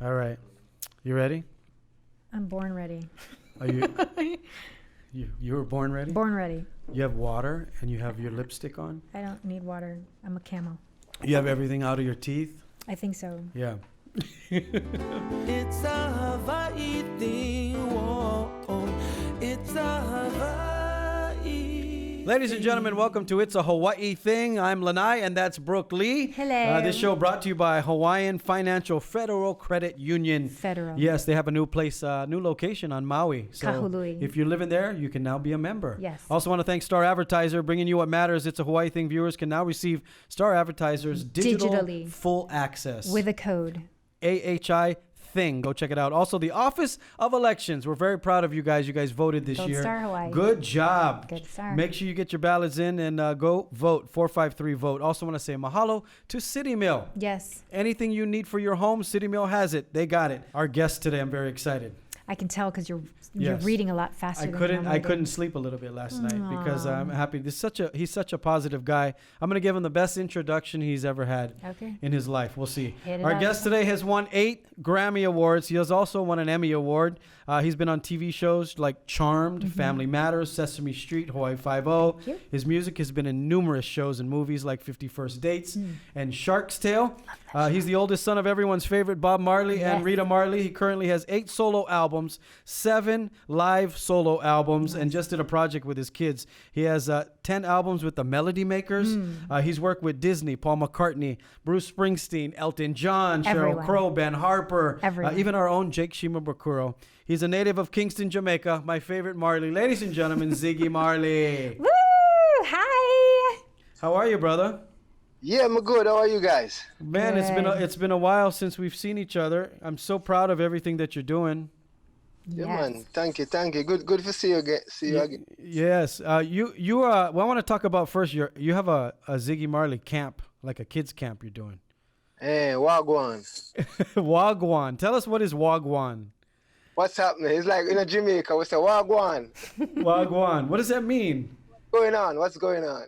All right. You ready? I'm born ready. Are you? you were born ready? Born ready. You have water and you have your lipstick on? I don't need water. I'm a camel. You have everything out of your teeth? I think so. Yeah. It's a Hawaii thing. Whoa. It's a Hawaii. Ladies and gentlemen, welcome to It's a Hawaii Thing. I'm Lanai, and that's Brook Lee. Hello. This show brought to you by Hawaiian Financial Federal Credit Union. Federal. Yes, they have a new place, new location on Maui. So Kahului. if you're living there, you can now be a member. Yes. Also want to thank Star Advertiser, bringing you what matters. It's a Hawaii Thing. Viewers can now receive Star Advertiser's Digitally. full access. With a code. AHI Thing. Go check it out. Also, the Office of Elections. We're very proud of you guys. You guys voted this Gold year. Star Hawaii. Good job. Good star. Make sure you get your ballots in and go vote. 453-VOTE. Also want to say mahalo to City Mill. Yes. Anything you need for your home, City Mill has it. They got it. Our guest today, I'm very excited. I can tell because you're Yes. reading a lot faster I than couldn't normally do. sleep a little bit last night because I'm happy. He's such a positive guy. I'm gonna give him the best introduction he's ever had Okay. in his life. We'll see. Hit it Our up. guest today has won 8 Grammy Awards. He has also won an Emmy Award. He's been on TV shows like Charmed, Family Matters, Sesame Street, Hawaii Five-0. Thank you. His music has been in numerous shows and movies like 50 First Dates and Shark's Tale. He's the oldest son of everyone's favorite, Bob Marley and Yes. Rita Marley. He currently has 8 solo albums, 7 live solo albums, and just did a project with his kids. He has 10 albums with the Melody Makers. He's worked with Disney, Paul McCartney, Bruce Springsteen, Elton John, Sheryl Everyone. Crow, Ben Harper, Everyone. even our own Jake Shimabukuro. He's a native of Kingston, Jamaica. My favorite Marley. Ladies and gentlemen, Ziggy Marley. Woo! Hi! How are you, brother? Yeah, I'm good. How are you guys? Man, Good. it's been a while since we've seen each other. I'm so proud of everything that you're doing. Yeah, Yes. man. Thank you. Good to see you again. Yes. Well, I want to talk about first. You have a Ziggy Marley camp, like a kids camp. You're doing. Hey, Wagwan. Wagwan. Tell us what is Wagwan. What's happening? It's like in Jamaica, we say Wagwan. Wagwan. What does that mean? Going on? What's going on?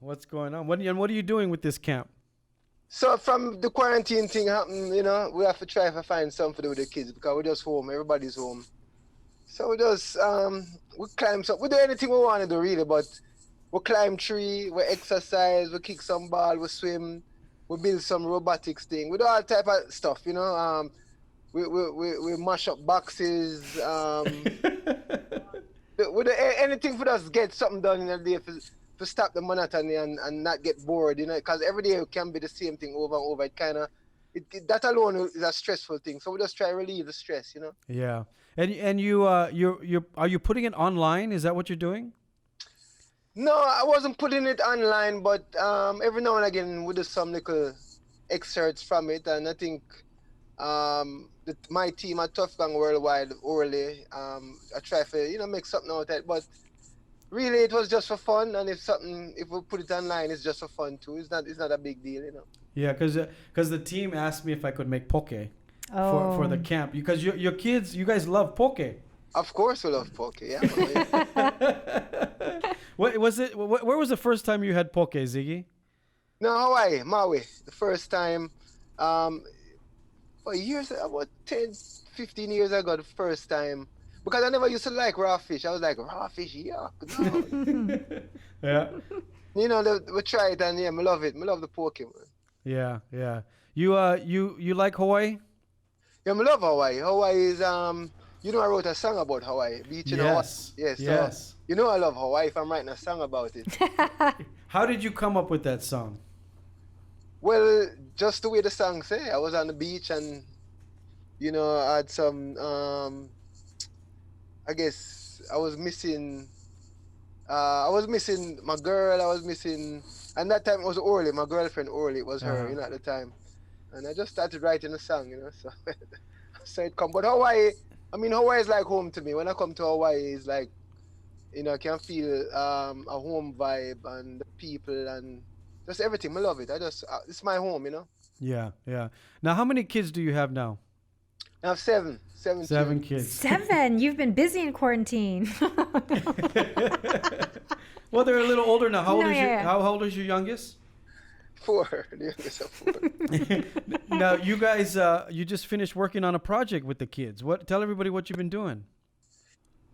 What's going on? What are you doing with this camp? So from the quarantine thing happened, you know, we have to try to find something to do with the kids because we're just home. Everybody's home. So we just we climb some. We do anything we want to do really, but we climb tree, we exercise, we kick some ball, we swim, we build some robotics thing. We do all type of stuff, you know. We mash up boxes. We do anything for us get something done in a day to stop the monotony and not get bored, you know, because every day it can be the same thing over and over. It kind of, that alone is a stressful thing. So we just try to relieve the stress, you know. Yeah. And you are you putting it online? Is that what you're doing? No, I wasn't putting it online, but every now and again we do some little excerpts from it, and I think my team at Tough Gang Worldwide, Orly, I try to make something out of it, but really it was just for fun, and if we put it online, it's just for fun too. It's not a big deal, you know. Yeah, because the team asked me if I could make poke for the camp, because your kids, you guys love poke. Of course we love poke, yeah. What was it? Where was the first time you had poke, Ziggy? No, Hawaii, Maui. The first time, about 10, 15 years ago, the first time. Because I never used to like raw fish. I was like, raw fish, yuck, no. Yeah. You know, we try it, and yeah, I love it. I love the poke, man. Yeah. You like Hawaii? Yeah, I love Hawaii. Hawaii is, I wrote a song about Hawaii. Beach in Yes. Hawaii. Yes. Yes. So, you know I love Hawaii if I'm writing a song about it. How did you come up with that song? Well, just the way the song say, I was on the beach and, I had some, I guess I was missing my girl, and that time it was Orly, my girlfriend Orly, it was her, at the time. And I just started writing a song, so, so it come. But Hawaii is like home to me. When I come to Hawaii, it's like, I can feel a home vibe and the people and just everything. I love it. It's my home, Yeah. Now, how many kids do you have now? I have seven 7 kids. 7. You've been busy in quarantine. Well, they're a little older now. How old No, is yeah. How old is your youngest? 4. The youngest of 4. Now, you guys, you just finished working on a project with the kids. Tell everybody what you've been doing.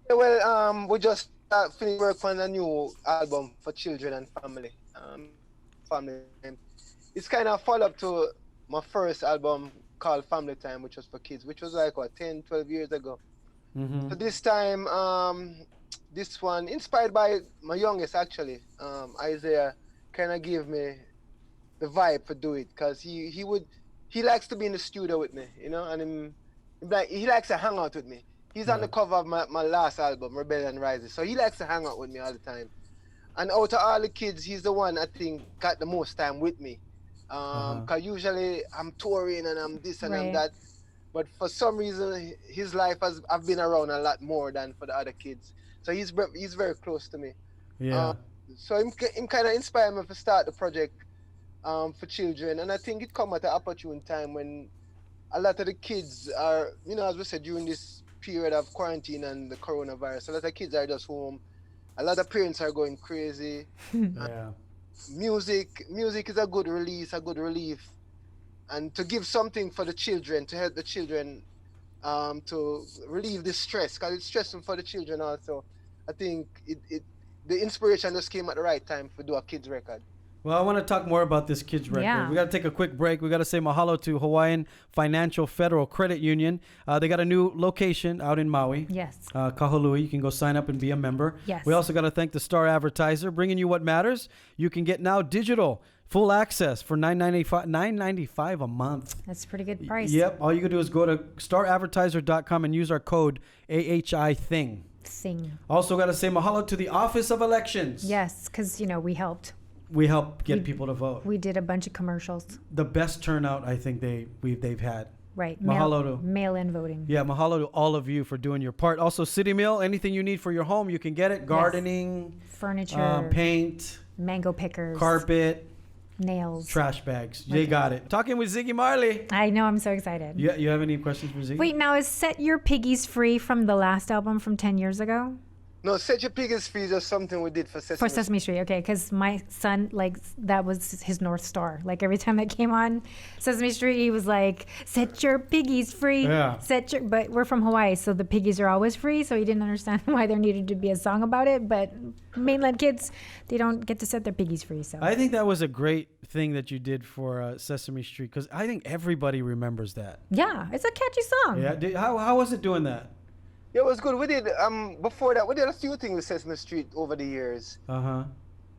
Yeah, well, we just finished work on a new album for children and family. Family. It's kind of follow up to my first album called Family Time, which was for kids, which was like 10, 12 years ago. Mm-hmm. So this time, this one inspired by my youngest actually, Isaiah, kind of gave me the vibe to do it, because he likes to be in the studio with me, you know, and he likes to hang out with me. He's on the cover of my last album, Rebellion Rises, so he likes to hang out with me all the time. And out of all the kids, he's the one I think got the most time with me. Because usually I'm touring and I'm this and I'm that. But for some reason, his life I've been around a lot more than for the other kids. So he's very close to me. Yeah. So him kind of inspired me to start the project for children. And I think it come at an opportune time when a lot of the kids are, you know, as we said, during this period of quarantine and the coronavirus, a lot of kids are just home. A lot of parents are going crazy. Yeah. Music is a good release, a good relief, and to give something for the children, to help the children to relieve the stress, because it's stressful for the children also. I think the inspiration just came at the right time to do a kids record. Well, I want to talk more about this kids record. Yeah. We got to take a quick break. We got to say mahalo to Hawaiian Financial Federal Credit Union. They got a new location out in Maui. Yes. Kahului. You can go sign up and be a member. Yes. We also got to thank the Star Advertiser, bringing you what matters. You can get now digital full access for $9.95 a month. That's a pretty good price. Yep. All you can do is go to staradvertiser.com and use our code AHITHING. Thing. Also got to say mahalo to the Office of Elections. Yes, because, you know, we helped. We help get people to vote. We did a bunch of commercials. The best turnout I think they've had. Right. Mahalo to Mail-in voting. Yeah, mahalo to all of you for doing your part. Also, City Mill, anything you need for your home, you can get it. Gardening, Furniture, paint, mango pickers, carpet, nails, trash bags. They got it. Talking with Ziggy Marley. I know, I'm so excited. You have any questions for Ziggy? Wait, now is Set Your Piggies Free from the last album from 10 years ago? No, Set Your Pig is Free is just something we did for Sesame. For Sesame Street, okay, because my son, like, that was his North Star. Like, every time that came on Sesame Street, he was like, set your piggies free. Yeah. But we're from Hawaii, so the piggies are always free, so he didn't understand why there needed to be a song about it. But mainland kids, they don't get to set their piggies free, so. I think that was a great thing that you did for Sesame Street, because I think everybody remembers that. Yeah, it's a catchy song. Yeah. How was it doing that? Yeah, it was good. We did before that we did a few things with Sesame Street over the years. Uh-huh.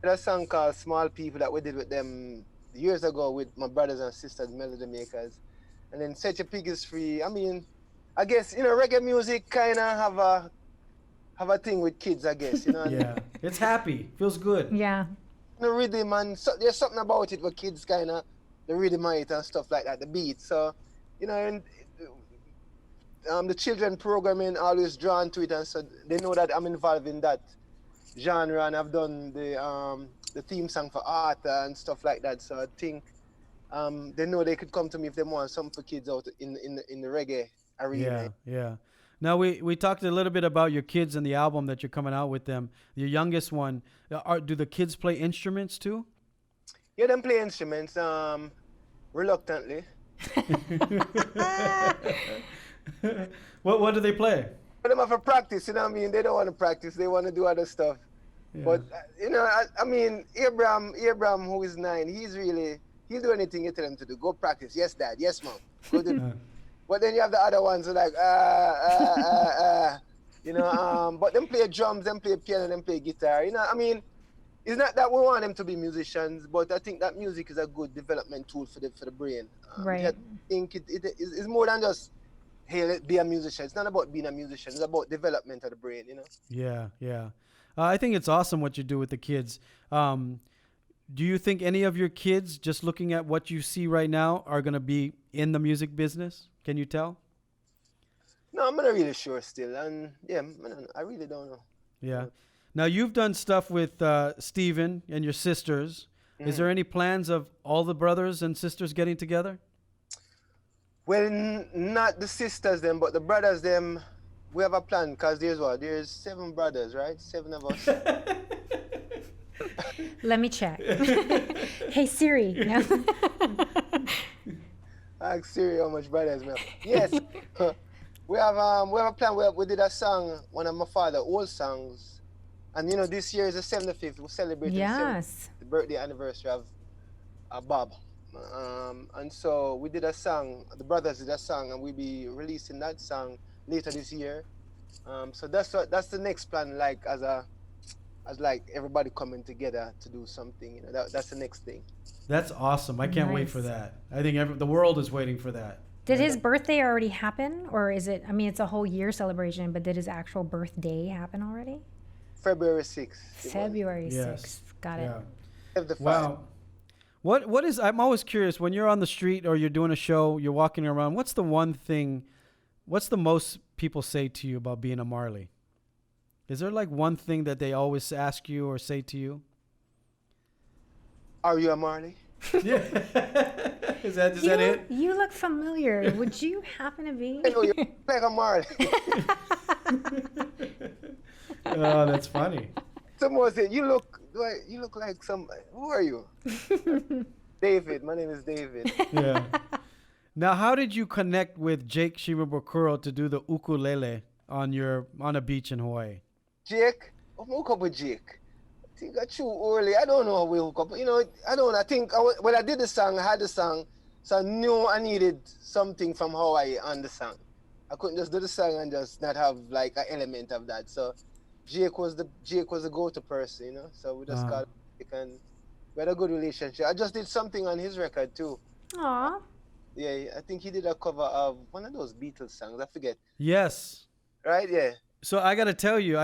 We had a song called Small People that we did with them years ago with my brothers and sisters, Melody Makers. And then Set Your Pig is Free. I mean, I guess, you know, reggae music kind of have a thing with kids, I guess, you know. Yeah. It's happy. Feels good. Yeah. The rhythm and there's something about it where kids kind of, the rhythm of it and stuff like that, the beat. So, you know, and the children programming always drawn to it, and so they know that I'm involved in that genre, and I've done the theme song for Arthur and stuff like that. So I think they know they could come to me if they want something for kids out in the reggae arena. Yeah. Now we talked a little bit about your kids and the album that you're coming out with them. Your youngest one, do the kids play instruments too? Yeah, them play instruments, reluctantly. What do they play? But them have to practice, you know what I mean? They don't want to practice, they want to do other stuff. Yeah. But, you know, I mean, Abraham, who is 9, he'll do anything you tell him to do. Go practice. Yes, Dad. Yes, Mom. Go do. But then you have the other ones who are like, you know, but them play drums, them play piano, them play guitar. You know, I mean, it's not that we want them to be musicians, but I think that music is a good development tool for the brain. Right. I think it's more than just, hey, let's be a musician. It's not about being a musician. It's about development of the brain, you know? Yeah. I think it's awesome what you do with the kids. Do you think any of your kids, just looking at what you see right now, are going to be in the music business? Can you tell? No, I'm not really sure still. And yeah, I really don't know. Yeah. Now, you've done stuff with Steven and your sisters. Mm-hmm. Is there any plans of all the brothers and sisters getting together? Well, not the sisters them, but the brothers them, we have a plan, because there's 7 brothers, right? 7 of us. Let me check. Hey Siri. No. Ask Siri how much brothers milk. Yes. we have a plan. We did a song, one of my father's old songs. And you know, this year is the 75th. We're celebrating Yes. the birthday anniversary of Bob. And so we did a song, the brothers did a song, and we'll be releasing that song later this year. So that's the next plan, like as like everybody coming together to do something. You know, that's the next thing. That's awesome. I can't wait for that. I think the world is waiting for that. Did his birthday already happen, or is it? I mean, it's a whole year celebration, but did his actual birthday happen already? February 6th. February Yes. 6th. Got it. Yeah. Wow. What is? I'm always curious when you're on the street or you're doing a show, you're walking around. What's the one thing? What's the most people say to you about being a Marley? Is there like one thing that they always ask you or say to you? Are you a Marley? Yeah. is that it? You look familiar. Would you happen to be? I know you like a Marley. Oh, that's funny. Someone said you look like some. Who are you? David. My name is David. Yeah. Now, how did you connect with Jake Shimabukuro to do the ukulele on a beach in Hawaii? Jake? I hook up with Jake. I think I too early. I don't know how we hook up. You know, I don't. I think when I did the song, I had the song, so I knew I needed something from Hawaii on the song. I couldn't just do the song and just not have like an element of that. So Jake was the go-to person, you know. So we just got Jake and we had a good relationship. I just did something on his record too. Aw. Yeah, I think he did a cover of one of those Beatles songs. I forget. Yes. Right? Yeah. So I got to tell you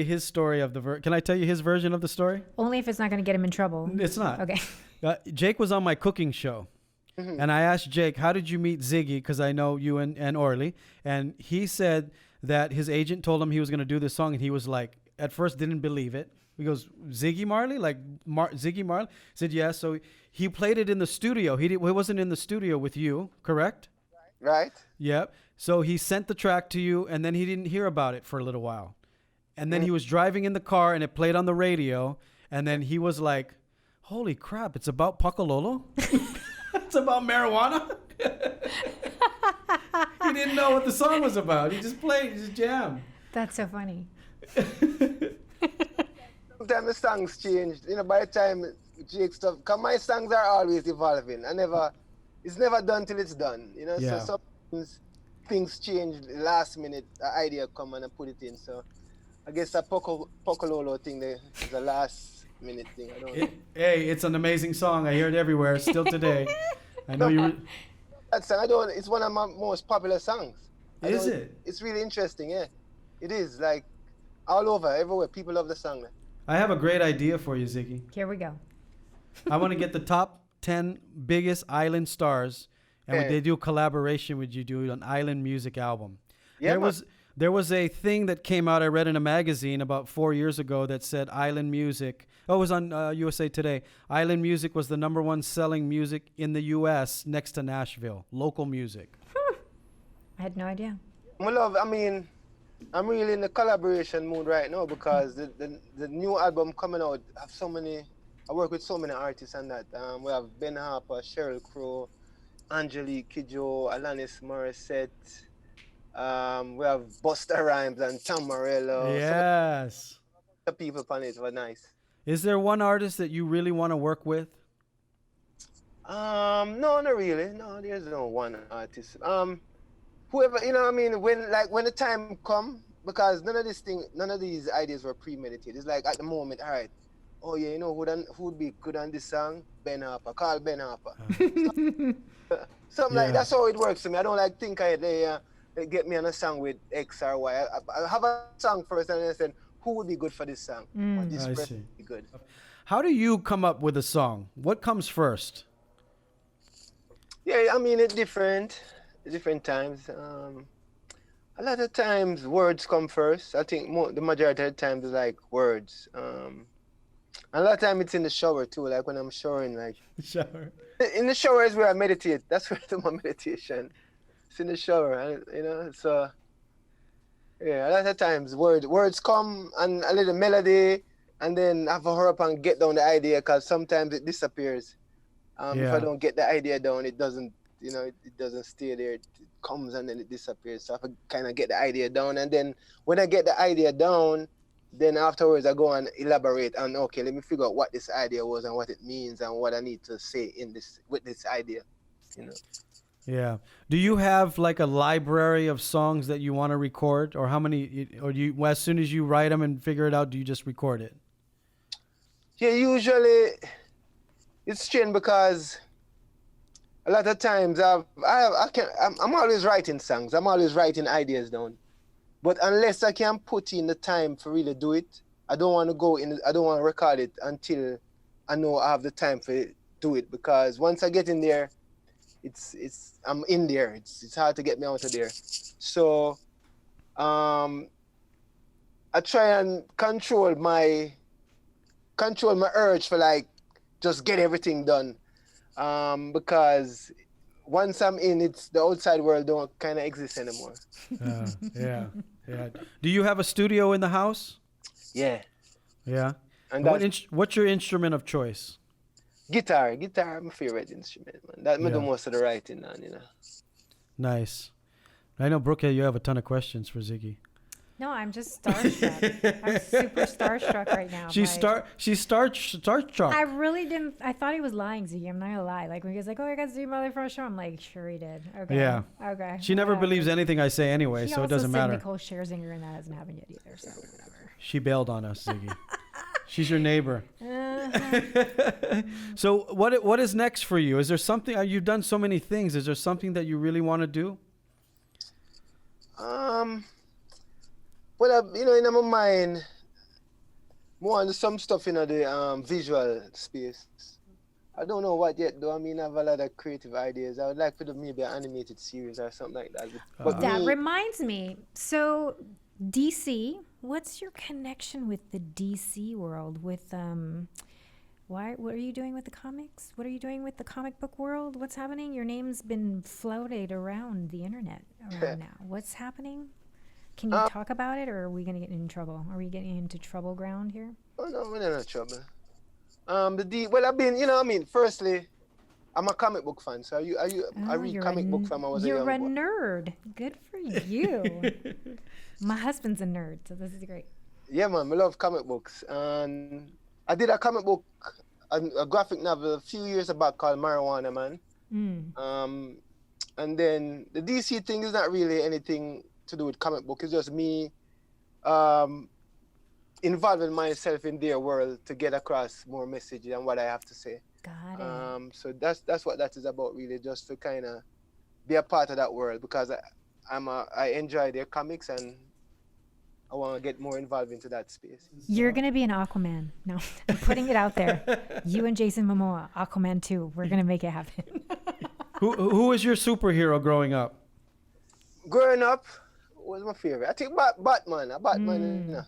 his story of the Can I tell you his version of the story? Only if it's not going to get him in trouble. It's not. Okay. Jake was on my cooking show. Mm-hmm. And I asked Jake, how did you meet Ziggy? Because I know you and Orly. And he said that his agent told him he was going to do this song. And he was like, at first didn't believe it. He goes, Ziggy Marley? Like Ziggy Marley? I said, yeah. So he played it in the studio. He wasn't in the studio with you, correct? Right. Yep. So he sent the track to you, and then he didn't hear about it for a little while. And then he was driving in the car, and it played on the radio. And then he was like, holy crap, it's about Pakalolo? It's about marijuana? He didn't know what the song was about. He just jammed. That's so funny. Sometimes the songs changed. You know, by the time Jake stuff, cause my songs are always evolving. It's never done till it's done. You know, Yeah. so sometimes things change last minute. The idea come and I put it in. So I guess that Pocololo thing there is a last minute thing. I don't know. Hey, it's an amazing song. I hear it everywhere, still today. I know you. That song, it's one of my most popular songs. Is it? It's really interesting, yeah. It is, like, all over, everywhere. People love the song. I have a great idea for you, Ziggy. Here we go. I want to get the top 10 biggest island stars, and Okay. they do a collaboration with you, do an island music album. Yeah, There was a thing that came out, I read in a magazine about 4 years ago that said island music. Oh, it was on USA Today. Island music was the #1 selling music in the U.S. next to Nashville. Local music. I had no idea. I'm really in the collaboration mood right now because the new album coming out I work with so many artists on that. We have Ben Harper, Sheryl Crow, Angelique Kidjo, Alanis Morissette. We have Busta Rhymes and Tom Morello. Yes. The people on it were nice. Is there one artist that you really want to work with? No, not really. No, there's no one artist. Whoever, you know what I mean, when the time come, because none of these ideas were premeditated. It's like at the moment, all right, oh yeah, you know who'd be good on this song? Ben Harper. Call Ben Harper. Something like that's how it works to me. I don't like think they get me on a song with X or Y. I have a song first and then I said, who would be good for this song? Or this I person see. would be good. How do you come up with a song? What comes first? Yeah, I mean, it's different times. A lot of times words come first. I think the majority of the times it's like words. A lot of time it's in the shower too, like when I'm showering, like Shower. in the shower is where I meditate. That's where I do my meditation. It's in the shower, you know. So yeah, a lot of times words come and a little melody, and then I have to hurry up and get down the idea because sometimes it disappears. If I Yeah. don't get the idea down, it doesn't, it doesn't stay there. It comes and then it disappears. So I kind of get the idea down, and then when I get the idea down, then afterwards I go and elaborate on, okay, let me figure out what this idea was and what it means and what I need to say in this with this idea, you know. Yeah. Do you have like a library of songs that you want to record, or how many? Or do you, as soon as you write them and figure it out, do you just record it? Yeah, usually it's strange because a lot of times I'm always writing songs. I'm always writing ideas down. But unless I can put in the time to really do it, I don't want to go in. I don't want to record it until I know I have the time to do it. Because once I get in there, I'm in there. It's hard to get me out of there. So I try and control my urge for like just get everything done. Because once I'm in, it's the outside world don't kind of exist anymore. Yeah. Yeah. Do you have a studio in the house? Yeah. Yeah. And What's your instrument of choice? Guitar, my favorite instrument, man. That me do Yeah. most of the writing on, you know. Nice. I know, Brooke, you have a ton of questions for Ziggy. No, I'm just starstruck. I'm super starstruck right now. She's starstruck. I really didn't. I thought he was lying, Ziggy. I'm not gonna lie. Like when he was like, "Oh, I got Ziggy Marley for a show," I'm like, "Sure, he did." Okay. Yeah. Okay. She never whatever. believes anything I say anyway, He so it also doesn't said matter. Nicole Scherzinger, and that hasn't happened yet either. So whatever. She bailed on us, Ziggy. She's your neighbor. Uh-huh. So what is next for you? Is there something? You've done so many things. Is there something that you really want to do? Well, in my mind, more on some stuff in the visual space. I don't know what yet, though. I mean, I have a lot of creative ideas. I would like to do maybe an animated series or something like that. But That me, reminds me. So, DC, what's your connection with the DC world? With what are you doing with the comics? What are you doing with the comic book world? What's happening? Your name's been floated around the internet around now. What's happening? Can you talk about it, or are we gonna get in trouble? Are we getting into trouble ground here? oh no, we're not in trouble. I've been, firstly, I'm a comic book fan. So I read comic book from I was a young You're a boy. nerd. Good for you. My husband's a nerd, so this is great. Yeah, man, I love comic books. And I did a comic book, a graphic novel a few years back called Marijuana Man. And then the DC thing is not really anything to do with comic book. It's just me involving myself in their world to get across more message than what I have to say. Got it. So that's what that is about, really, just to kind of be a part of that world, because I enjoy their comics and I want to get more involved into that space. You're gonna be an Aquaman. No, I'm putting it out there. You and Jason Momoa, Aquaman 2. We're gonna make it happen. Who was your superhero growing up? Growing up, what was my favorite? I think Batman. Batman.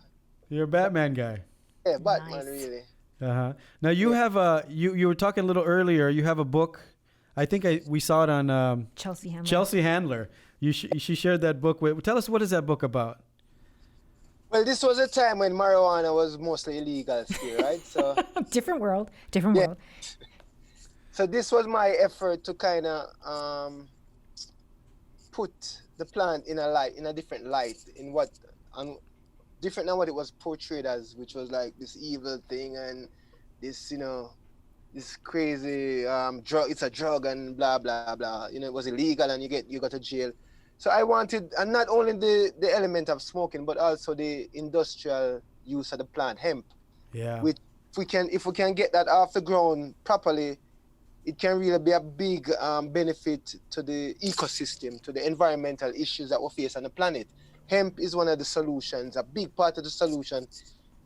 You're a Batman guy. Yeah, Batman, Nice. really. Uh-huh. Now you have you were talking a little earlier. You have a book. I think we saw it on Chelsea Handler. Chelsea Handler. She shared that book with. Tell us, what is that book about? Well, this was a time when marijuana was mostly illegal still, right? So, Different world. Different Yeah. world. so this was my effort to kind of put the plant in a different light, different than what it was portrayed as, which was like this evil thing and this, this crazy drug. It's a drug and blah blah blah. It was illegal and you go to jail. So I wanted, and not only the element of smoking, but also the industrial use of the plant, hemp. Yeah. Which if we can get that off the ground properly, it can really be a big benefit to the ecosystem, to the environmental issues that we face on the planet. Hemp is one of the solutions, a big part of the solution.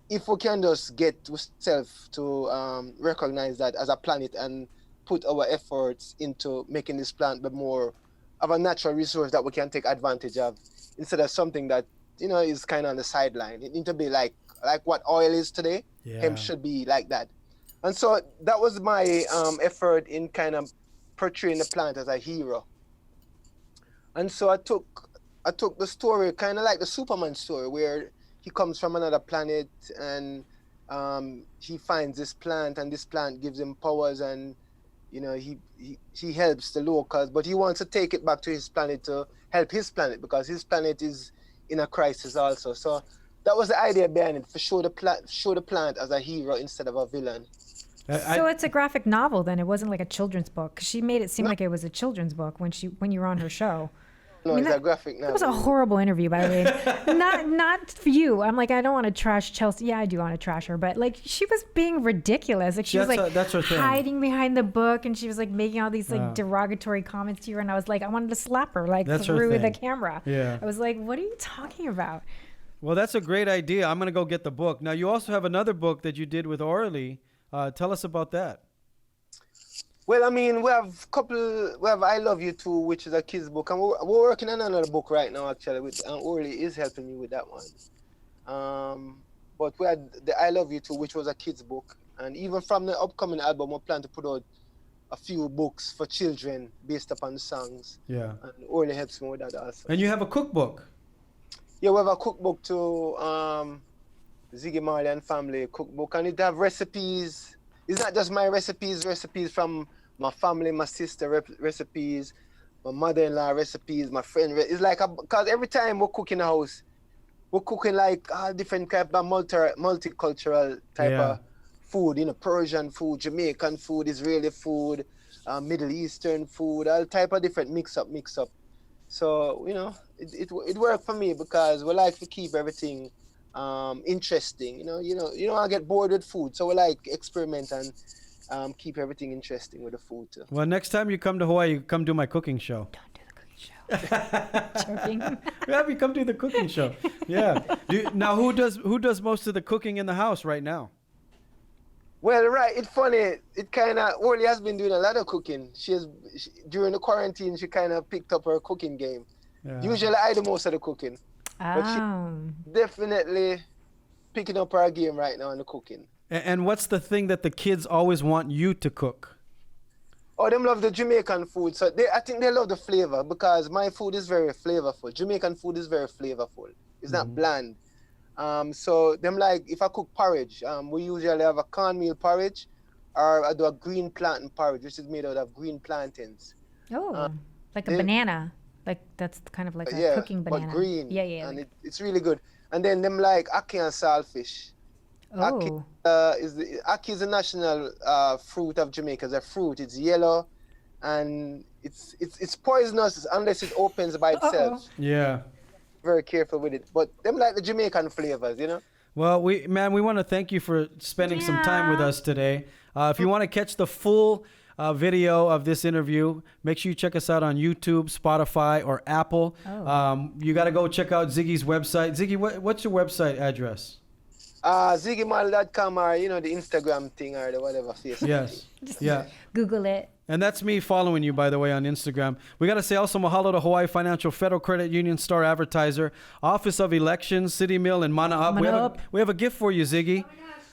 If we can just get ourselves to recognize that as a planet and put our efforts into making this plant be more of a natural resource that we can take advantage of, instead of something that is kind of on the sideline. It needs to be like what oil is today. Yeah. Hemp should be like that. And so that was my effort in kind of portraying the plant as a hero. And so I took the story kind of like the Superman story, where he comes from another planet and he finds this plant, and this plant gives him powers, and You know, he helps the locals, but he wants to take it back to his planet to help his planet because his planet is in a crisis also. So that was the idea behind it, for show the planet as a hero instead of a villain. So it's a graphic novel then. It wasn't like a children's book. 'Cause she made it seem like it was a children's book when you were on her show. No, it's a graphic novel. That was a horrible interview, by the way. Not for you. I'm like, I don't want to trash Chelsea. Yeah, I do want to trash her, but like she was being ridiculous. Like she was like that's her thing. hiding behind the book, and she was like making all these like derogatory comments to you. And I was like, I wanted to slap her like through the camera. Yeah. I was like, what are you talking about? Well, that's a great idea. I'm gonna go get the book. Now you also have another book that you did with Orly. Tell us about that. Well, I mean, we have I Love You Too, which is a kid's book, and we're working on another book right now, actually, and Orly is helping me with that one. But we had the I Love You Too, which was a kid's book, and even from the upcoming album, we plan to put out a few books for children based upon the songs. Yeah. And Orly helps me with that also. And you have a cookbook. Yeah, we have a cookbook too, Ziggy Marley and Family cookbook, and it have recipes. It's not just my recipes from my family, my sister recipes, my mother-in-law recipes, my friend. It's like, because every time we cook in the house, we're cooking like different type of multicultural type of food, you know, Persian food, Jamaican food, Israeli food, Middle Eastern food, all type of different mix up. So, you know, it worked for me because we like to keep everything interesting. You know, I get bored with food, so we like experiment and keep everything interesting with the food too. Well, next time you come to Hawaii, come do my cooking show. Don't do the cooking show. Joking. Yeah, we come do the cooking show. Yeah. Now, who does most of the cooking in the house right now? Well, right, it's funny. It kind of, Orly has been doing a lot of cooking. During the quarantine, she kind of picked up her cooking game. Yeah. Usually I do most of the cooking. But she definitely picking up her game right now in the cooking. And what's the thing that the kids always want you to cook? Oh, them love the Jamaican food. So I think they love the flavor because my food is very flavorful. Jamaican food is very flavorful. It's not bland. So them like, if I cook porridge, we usually have a cornmeal porridge or I do a green plantain porridge, which is made out of green plantains. Oh, like a banana. Like that's kind of like a cooking banana. But green. Yeah. And it's really good. And then them like ackee and saltfish. Oh. Ackee is the national fruit of Jamaica. It's a fruit. It's yellow, and it's poisonous unless it opens by itself. Yeah. Very careful with it. But them like the Jamaican flavors, you know. Well, we want to thank you for spending some time with us today. If you want to catch the full video of this interview, make sure you check us out on YouTube, Spotify, or Apple. You got to go check out Ziggy's website. Ziggy, what's your website address? ZiggyMarley.com or, you know, the Instagram thing or the whatever. Facebook. Yes. Yeah. Google it. And that's me following you, by the way, on Instagram. We got to say also mahalo to Hawaii Financial Federal Credit Union Star Advertiser, Office of Elections, City Mill, and Mana'ap. We have a gift for you, Ziggy.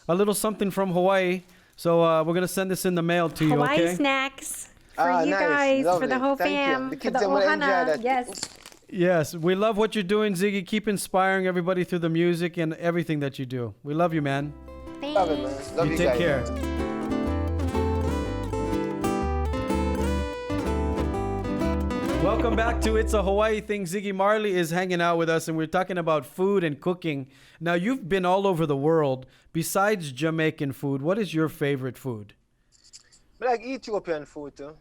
A little something from Hawaii. So we're going to send this in the mail to you, Hawaii okay? snacks for you nice. guys, Lovely. for the whole Thank fam, you. The for kids the are gonna enjoy ohana. that. Yes. Yes, we love what you're doing, Ziggy. Keep inspiring everybody through the music and everything that you do. We love you, man. Thanks. Love it, man. Love you take guys. care. Welcome back to It's a Hawaii Thing. Ziggy Marley is hanging out with us, and we're talking about food and cooking. Now, you've been all over the world. Besides Jamaican food, what is your favorite food? I like Ethiopian food too.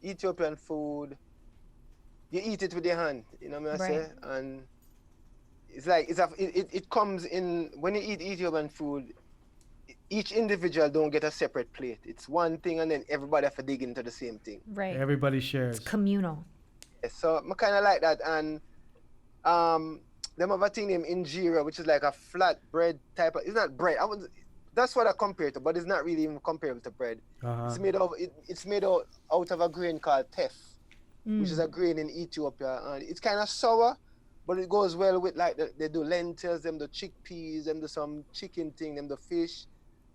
Ethiopian food, you eat it with your hand, you know what I say? And it's like it comes in when you eat Ethiopian food. Each individual don't get a separate plate. It's one thing, and then everybody have to dig into the same thing. Right. Everybody shares. It's communal. So I kind of like that, and them have a thing named injera, which is like a flat bread type of. It's not bread. That's what I compare it to, but it's not really even comparable to bread. It's made out of a grain called teff, which is a grain in Ethiopia, and it's kind of sour, but it goes well with like they do lentils, them the chickpeas, them do some chicken thing, them the fish.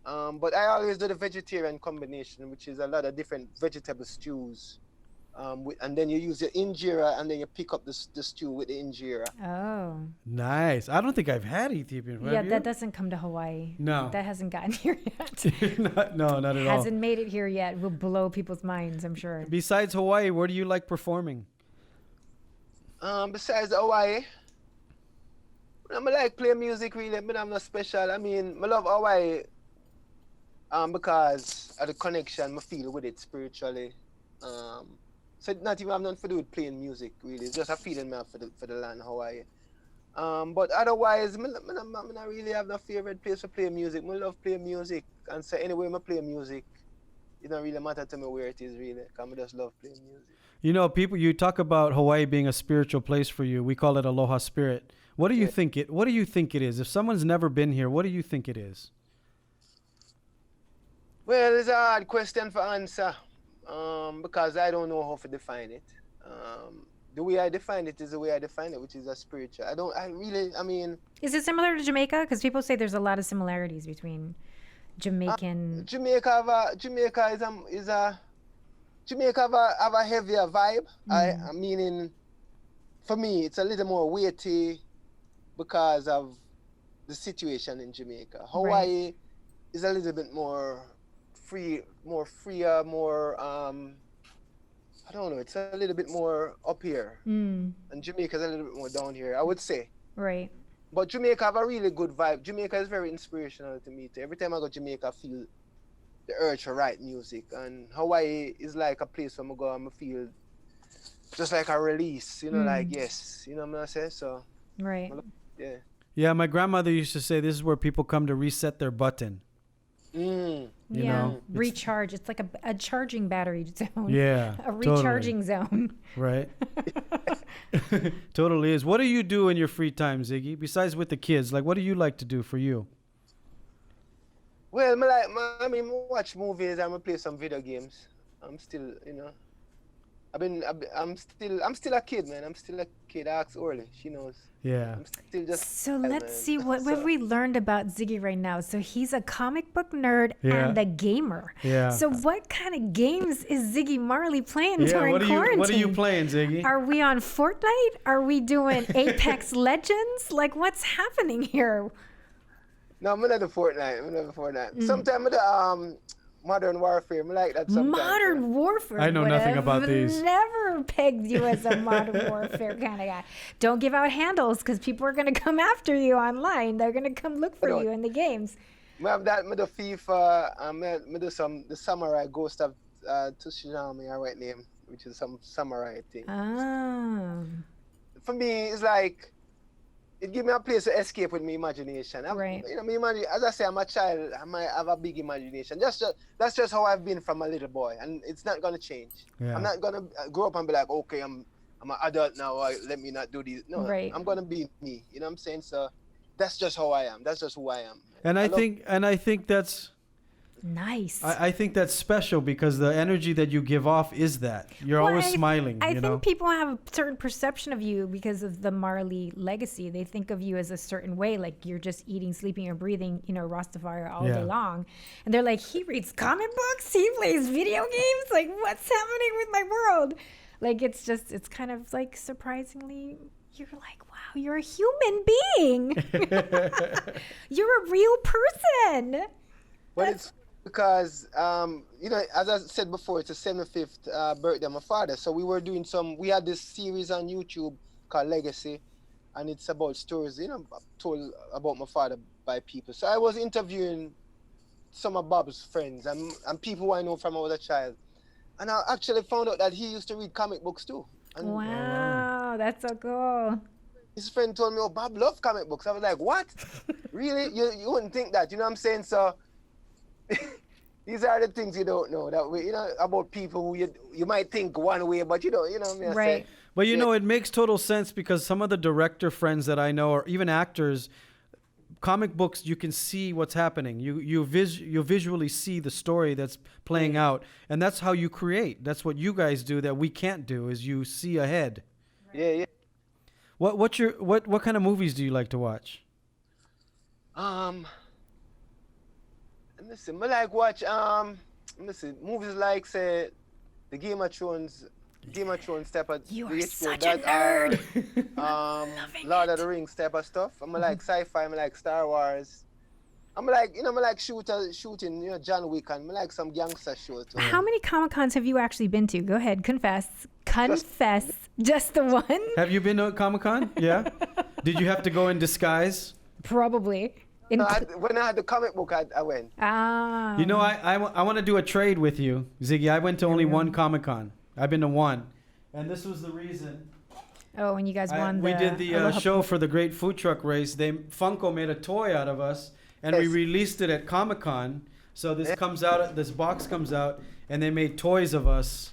But I always do the vegetarian combination, which is a lot of different vegetable stews. and then you use your injera, and then you pick up the stew with the injera. Oh. Nice. I don't think I've had Ethiopian. Yeah, Have you? that doesn't come to Hawaii. No. That hasn't gotten here yet. No, not at all. Hasn't made it here yet. Will blow people's minds, I'm sure. Besides Hawaii, where do you like performing? Besides Hawaii, I like playing music really, but I'm not special. I mean, I love Hawaii because of the connection I feel with it spiritually. So it not even have nothing to do with playing music really. It's just a feeling I have for the land Hawaii. But otherwise, I not really have no favorite place to play music. I love playing music, and so anyway I play music, it don't really matter to me where it is really. Cause I just love playing music. You know, people. You talk about Hawaii being a spiritual place for you. We call it Aloha Spirit. What do you think it? What do you think it is? If someone's never been here, what do you think it is? Well, it's a hard question for answer, because I don't know how to define it. The way I define it is the way I define it, which is a spiritual. I mean. Is it similar to Jamaica? Because people say there's a lot of similarities between Jamaican. Jamaica have a heavier vibe. I meaning, for me, it's a little more weighty because of the situation in Jamaica. Hawaii is a little bit more freer, more I don't know, it's a little bit more up here. And Jamaica's a little bit more down here, I would say. Right. But Jamaica have a really good vibe. Jamaica is very inspirational to me. Every time I go to Jamaica, I feel the urge to write music. And Hawaii is like a place where I go and I feel just like a release, like, yes, you know what I'm saying? So, right. Yeah. Yeah, my grandmother used to say this is where people come to reset their button. You know, recharge. It's like a charging battery zone. Yeah, a recharging zone. Right. Totally is. What do you do in your free time, Ziggy? Besides with the kids, like what do you like to do for you? Well, I watch movies. I'm gonna play some video games. I'm still, I'm still a kid, man. I'm still a kid. Ask Orly, she knows. Yeah. I'm still just. So let's see what have we learned about Ziggy right now. So he's a comic book nerd and a gamer. Yeah. So what kind of games is Ziggy Marley playing during quarantine? What are you playing, Ziggy? Are we on Fortnite? Are we doing Apex Legends? Like what's happening here? No, I'm not the Fortnite. Sometimes the Modern Warfare. I like that sometimes. Modern Warfare. I know nothing about these. Never pegged you as a Modern Warfare kind of guy. Don't give out handles because people are going to come after you online. They're going to come look for you in the games. I have that. I do FIFA. I do the Samurai Ghost of Tsushima, our right name, which is some samurai thing. Oh. For me, it's like it gives me a place to escape with my imagination. Right. As I say, I'm a child. I might have a big imagination. That's just how I've been from a little boy, and it's not gonna change. Yeah. I'm not gonna grow up and be like, okay, I'm an adult now. Let me not do this. No, I'm gonna be me. You know what I'm saying? So that's just how I am. That's just who I am. And I think that's nice. I think that's special because the energy that you give off is that you're always smiling. I think people have a certain perception of you because of the Marley legacy. They think of you as a certain way, like you're just eating, sleeping, and breathing, Rastafari all day long. And they're like, he reads comic books, he plays video games. Like, what's happening with my world? Like, it's kind of like surprisingly, you're like, wow, you're a human being. You're a real person. But it's because, as I said before, it's the 75th birthday of my father. So we had this series on YouTube called Legacy, and it's about stories, told about my father by people. So I was interviewing some of Bob's friends and people who I know from when I was a child. And I actually found out that he used to read comic books too. And wow, that's so cool. His friend told me, oh, Bob loves comic books. I was like, what? Really? You wouldn't think that, you know what I'm saying? So these are the things you don't know that we, about people who you might think one way, but you know what I mean? Right. But it makes total sense because some of the director friends that I know, or even actors, comic books, you can see what's happening. You visually see the story that's playing out, and that's how you create. That's what you guys do that we can't do, is you see ahead. Yeah. What kind of movies do you like to watch? Listen, I like watch movies like say the Game of Thrones Game of Thrones type of You are HBO, such a nerd. Lord of the Rings type of stuff. I'm like sci-fi, I'm like Star Wars. I'm like, I'm like shooting, John Wick, and I like some gangster shows too. How many Comic-Cons have you actually been to? Go ahead, confess. Confess. Just the one? Have you been to a Comic-Con? Yeah. Did you have to go in disguise? Probably. No, when I had the comic book, I went. Ah. You know, I want to do a trade with you, Ziggy. I went to only one Comic-Con. I've been to one. And this was the reason. Oh, when you guys won we did the Aloha show for the Great Food Truck Race. Funko made a toy out of us, and we released it at Comic-Con. So this box comes out, and they made toys of us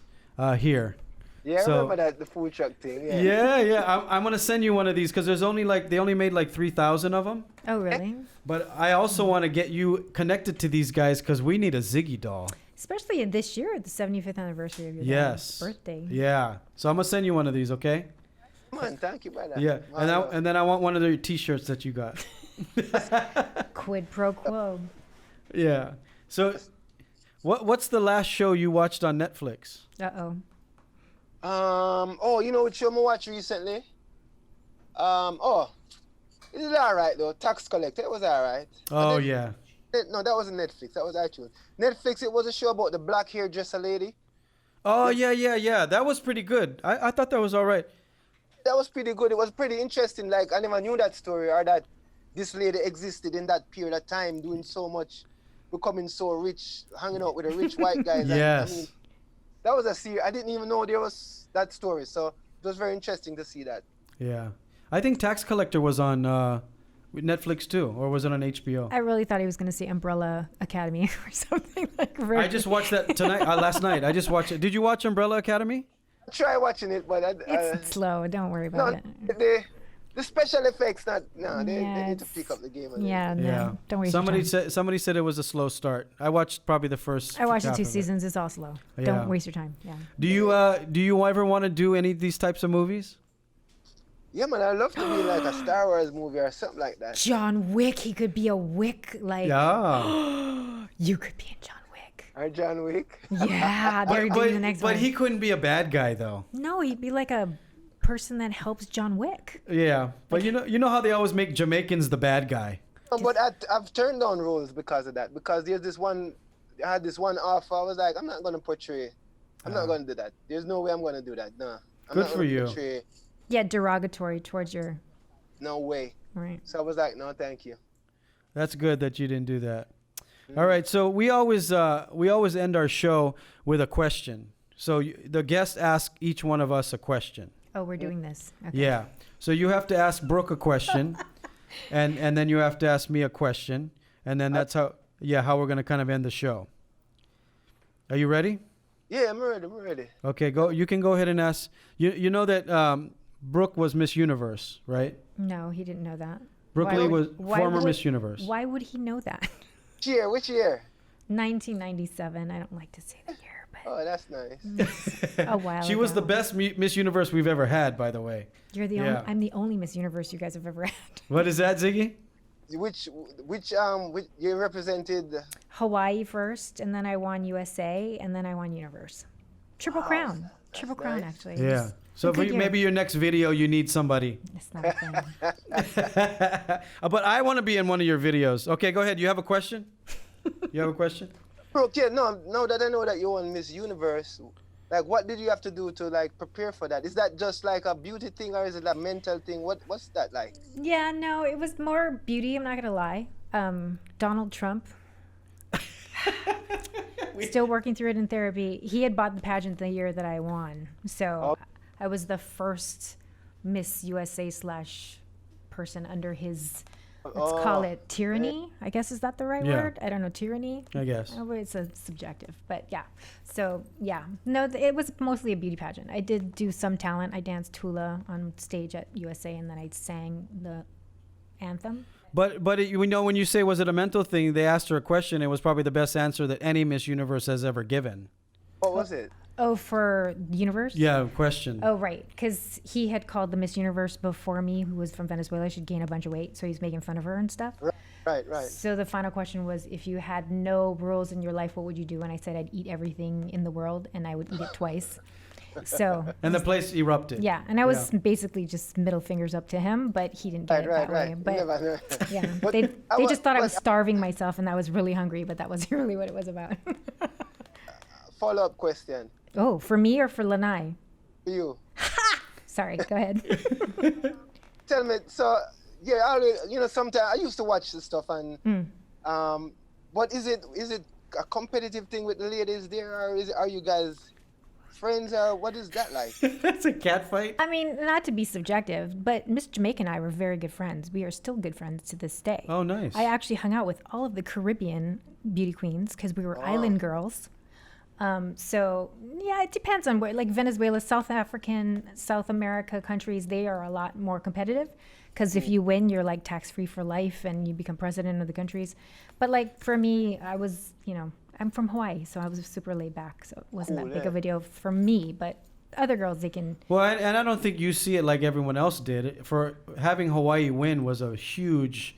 here. Yeah, I remember that, the food truck thing. Yeah. I'm gonna send you one of these because there's only they only made like 3,000 of them. Oh, really? But I also want to get you connected to these guys because we need a Ziggy doll. Especially in this year, the 75th anniversary of your Yes. dad's birthday. Yeah. So I'm gonna send you one of these, okay? Come on, thank you, brother. Yeah. And then I want one of the T-shirts that you got. Quid pro quo. Yeah. So, what's the last show you watched on Netflix? Uh-oh. You know what show I watched recently? It is alright though. Tax Collector, it was alright. Oh yeah. No, that wasn't Netflix. That was iTunes. Netflix, it was a show about the black hairdresser lady. Oh yeah. That was pretty good. I thought that was all right. That was pretty good. It was pretty interesting. Like, I never knew that story or that this lady existed in that period of time, doing so much, becoming so rich, hanging out with the rich white guys. Yes. I mean, that was a series. I didn't even know there was that story. So it was very interesting to see that. Yeah. I think Tax Collector was on Netflix too, or was it on HBO? I really thought he was going to say Umbrella Academy or something like that. I just watched that tonight, last night. I just watched it. Did you watch Umbrella Academy? I try watching it, but it's slow. Don't worry about it. The special effects, they need to pick up the game. Don't waste your time. Somebody said it was a slow start. I watched probably the first. I watched the half 2 of it. seasons. It's all slow. Yeah. Don't waste your time. Yeah. Do you ever want to do any of these types of movies? Yeah, man, I'd love to be like a Star Wars movie or something like that. John Wick. He could be a Wick. Yeah. You could be in John Wick. Or John Wick. Yeah, they're doing the next one. But he couldn't be a bad guy though. No, he'd be like a person that helps John Wick. Yeah, but you know how they always make Jamaicans the bad guy. But I've turned down roles because of that. Because I had this one offer. I was like, I'm not going to portray. I'm not going to do that. There's no way I'm going to do that. No. Good for you. Portray. Yeah, derogatory towards your. No way. Right. So I was like, no, thank you. That's good that you didn't do that. All right, so we always end our show with a question. So the guest asks each one of us a question. Oh, we're doing this. Okay. Yeah. So you have to ask Brook a question, and then you have to ask me a question, and then that's how we're gonna kind of end the show. Are you ready? Yeah, I'm ready. Okay, go. You can go ahead and ask. You know that Brook was Miss Universe, right? No, he didn't know that. Brook Lee was former Miss Universe. Why would he know that? Which year? 1997. I don't like to say the year, but. Oh, that's nice. A while She was the ago. Miss Universe we've ever had, by the way. You're the only. I'm the only Miss Universe you guys have ever had. What is that, Ziggy? Which you represented? Hawaii first, and then I won USA, and then I won Universe. Triple Crown. Triple Crown, nice. actually. Yeah. So Good year. maybe your next video, you need somebody. It's not a thing. But I want to be in one of your videos. Okay, go ahead. You have a question? You have a question? Brooke, yeah, no, now that I know that you won Miss Universe, like, what did you have to do to, like, prepare for that? Is that just, like, a beauty thing, or is it a mental thing? What's that like? Yeah, no, it was more beauty. I'm not gonna lie. Donald Trump. Still working through it in therapy. He had bought the pageant the year that I won, so I was the first Miss USA / person under his. Let's call it tyranny. I guess, is that the right word? I don't know, tyranny. I guess. Oh, it's a subjective, but yeah. So yeah, no, it was mostly a beauty pageant. I did do some talent. I danced hula on stage at USA, and then I sang the anthem. But we know when you say was it a mental thing, they asked her a question. It was probably the best answer that any Miss Universe has ever given. What was it? Oh, for Universe? Yeah, question. Oh, right. Because he had called the Miss Universe before me, who was from Venezuela. She'd gain a bunch of weight, so he's making fun of her and stuff. Right. So the final question was, if you had no rules in your life, what would you do? And I said I'd eat everything in the world, and I would eat it twice. So And the place erupted. yeah, and I was basically just middle fingers up to him, but he didn't get it that way. But yeah, they just thought I was starving myself, and I was really hungry, but that wasn't really what it was about. Follow-up question. Oh, for me or for Lanai? For you. Sorry, go ahead. Tell me, so yeah, sometimes I used to watch the stuff and what is it a competitive thing with the ladies there, or are you guys friends, or what is that like? That's a cat fight. I mean, not to be subjective, but Miss Jamaica and I were very good friends. We are still good friends to this day. Oh, nice. I actually hung out with all of the Caribbean beauty queens because we were island girls. So yeah, it depends on where, like Venezuela, South African, South America countries, they are a lot more competitive because if you win, you're like tax-free for life and you become president of the countries. But like for me, I was, I'm from Hawaii, so I was super laid back. So it wasn't that big of a deal for me, but other girls, they can. Well, and I don't think you see it like everyone else did. For having Hawaii win was a huge,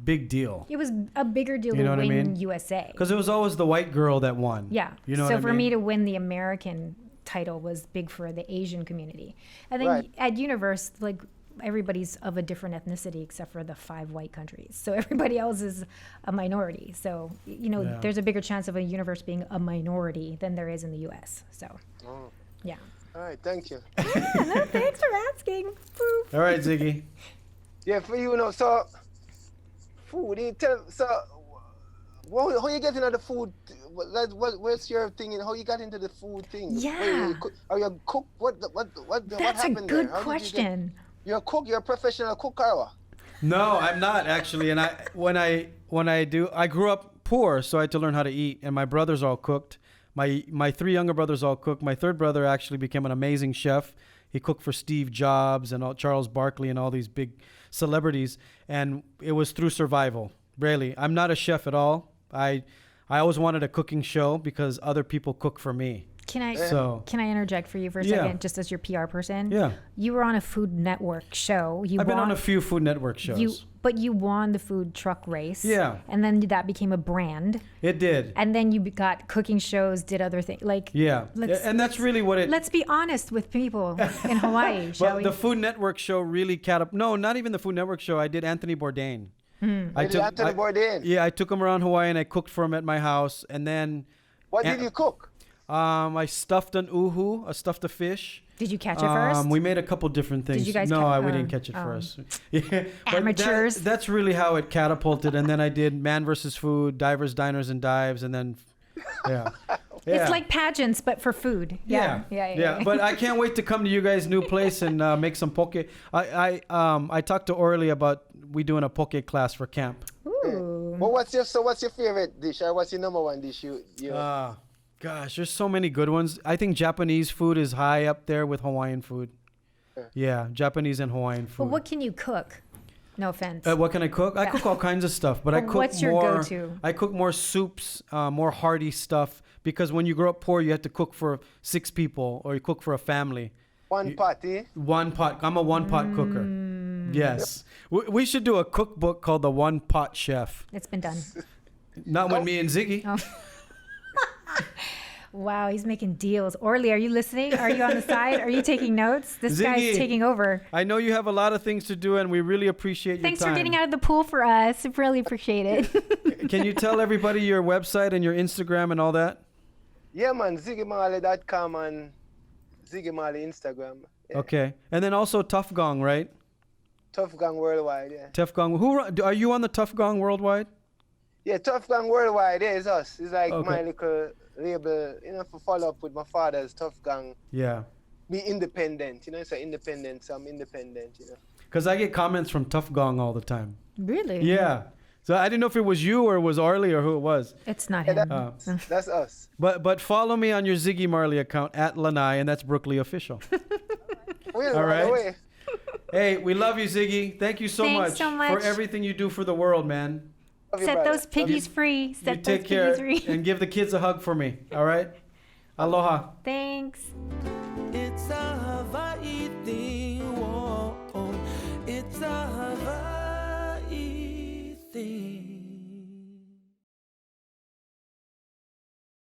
big deal. It was a bigger deal to win USA. Because it was always the white girl that won. Yeah. You know so what I for mean? me to win the American title was big for the Asian community. I think at Universe, like everybody's of a different ethnicity except for the 5 white countries. So everybody else is a minority. So, there's a bigger chance of a Universe being a minority than there is in the US. So, yeah. All right, thank you. Yeah, no, thanks for asking. Boop. All right, Ziggy. Yeah, for you, so food. So how you get into the food? What's your thing? How you got into the food thing? Yeah. Are you a cook? What That's happened a good there? question. You're a cook. You're a professional cook, or what? No, I'm not actually. And when I grew up poor, so I had to learn how to eat. And my brothers all cooked. My 3 younger brothers all cooked. My third brother actually became an amazing chef. He cooked for Steve Jobs and Charles Barkley and all these big celebrities. And it was through survival. Really, I'm not a chef at all. I always wanted a cooking show because other people cook for me. Can I interject for you for a second, just as your PR person? Yeah. You were on a Food Network show. I've been on a few Food Network shows. But you won the food truck race. Yeah. And then that became a brand. It did. And then you got cooking shows, did other things. And that's really what it... Let's be honest with people in Hawaii, shall we? The Food Network show really No, not even the Food Network show. I did Anthony Bourdain. Anthony Bourdain? Yeah, I took him around Hawaii and I cooked for him at my house. And then... What did you cook? I stuffed an uhu. I stuffed a fish. Did you catch it first? We made a couple different things. Did you guys we didn't catch it first. Yeah, amateurs. That's really how it catapulted. And then I did Man vs. Food, Divers, Diners, and Dives. And then, yeah. It's like pageants, but for food. Yeah. But I can't wait to come to you guys' new place and make some poke. I talked to Orly about we doing a poke class for camp. Ooh. Well, what's your favorite dish, or what's your number one dish? Gosh, there's so many good ones. I think Japanese food is high up there with Hawaiian food. Yeah, Japanese and Hawaiian food. But what can you cook? No offense. What can I cook? I cook all kinds of stuff, but I cook what's your go-to? I cook more soups, more hearty stuff, because when you grow up poor, you have to cook for 6 people or you cook for a family. One pot, eh? One pot. I'm a one-pot cooker. Yes. We should do a cookbook called The One Pot Chef. It's been done. Not with me and Ziggy. Oh. Wow, he's making deals. Orly, are you listening? Are you on the side? Are you taking notes? This Ziggy, guy's taking over. I know you have a lot of things to do, and we really appreciate your time. Thanks for getting out of the pool for us. Really appreciate it. Can you tell everybody your website and your Instagram and all that? Yeah, man. ZiggyMarley.com and Ziggy Marley Instagram. Yeah. Okay. And then also Tough Gong, right? Tough Gong Worldwide, yeah. Tough Gong. Are you on the Tough Gong Worldwide? Yeah, Tough Gong Worldwide, yeah, it's us. It's like my little label, for follow up with my father's Tough Gong. Yeah. Be independent, it's an independent, so I'm independent, Because I get comments from Tough Gong all the time. Really? Yeah. So I didn't know if it was you or it was Arlie or who it was. It's not him. That's us. But follow me on your Ziggy Marley account at Lanai, and that's Brooklyn Official. All right. Hey, we love you, Ziggy. Thank you so much for everything you do for the world, man. Set those piggies free. Set those piggies free. And give the kids a hug for me. All right? Aloha. Thanks. It's a